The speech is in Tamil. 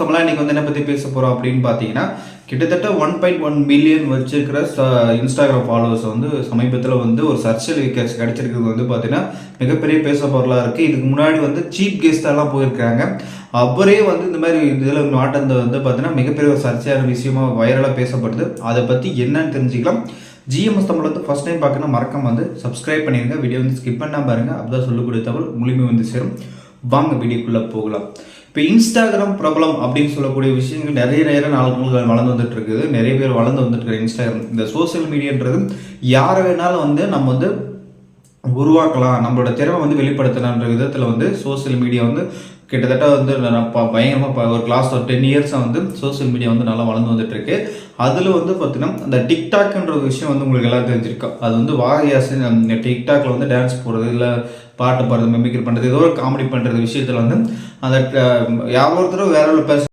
தமிழா இன்னைக்கு வந்து என்ன பற்றி பேச போகிறோம் அப்படின்னு பார்த்தீங்கன்னா, கிட்டத்தட்ட 1.1 மில்லியன் வச்சிருக்கிற இன்ஸ்டாகிராம் ஃபாலோவர்ஸ் வந்து சமீபத்தில் வந்து ஒரு சர்ச்சையில் கிடைச்சிருக்கிறது வந்து பார்த்தீங்கன்னா மிகப்பெரிய பேச பொருளாக இருக்குது. இதுக்கு முன்னாடி வந்து சீஃப் கெஸ்டெல்லாம் போயிருக்காங்க. அவரே வந்து இந்த மாதிரி இதில் நாட்டத்தை வந்து பார்த்தீங்கன்னா மிகப்பெரிய ஒரு சர்ச்சையான விஷயமா வைரலாக பேசப்படுது. அதை பற்றி என்னன்னு தெரிஞ்சுக்கலாம். ஜிஎம்எஸ் தமிழ் வந்து ஃபர்ஸ்ட் டைம் பார்க்கணும் மறக்காம வந்து சப்ஸ்கிரைப் பண்ணிடுங்க. வீடியோ வந்து ஸ்கிப் பண்ணால் பாருங்கள். அப்பதான் சொல்லக்கூடிய தகவல் முழுமை வந்து சேரும். வாங்க வீடியோக்குள்ளே போகலாம். இப்போ இன்ஸ்டாகிராம் பிரபலம் அப்படின்னு சொல்லக்கூடிய விஷயங்கள் நிறைய நாட்கள் வளர்ந்து வந்துட்டு இருக்குது. நிறைய பேர் வளர்ந்து வந்துட்டு இருக்கு. இன்ஸ்டாகிராம் இந்த சோசியல் மீடியான்றது யாரை வேணாலும் வந்து நம்ம வந்து உருவாக்கலாம், நம்மளோட திறமை வந்து வெளிப்படுத்தலான்ற விதத்தில் வந்து சோசியல் மீடியா வந்து கிட்டத்தட்ட வந்து பயங்கரமாக ஒரு கிளாஸ் ஒரு 10 இயர்ஸாக வந்து சோசியல் மீடியா வந்து நல்லா வளர்ந்து வந்துட்டு இருக்கு. அதில் வந்து பார்த்தீங்கன்னா அந்த டிக்டாக்ன்ற ஒரு விஷயம் வந்து உங்களுக்கு எல்லாம் தெரிஞ்சிருக்கும். அது வந்து வாயாசி இந்த டிக்டாக்ல வந்து டான்ஸ் போடுறது, இல்லை பாட்டு பாடுறது, மெமிக்ரி பண்ணுறது, ஏதோ ஒரு காமெடி பண்ணுறது விஷயத்தில் வந்து அந்த யாரோ ஒருத்தரும் வேற பேச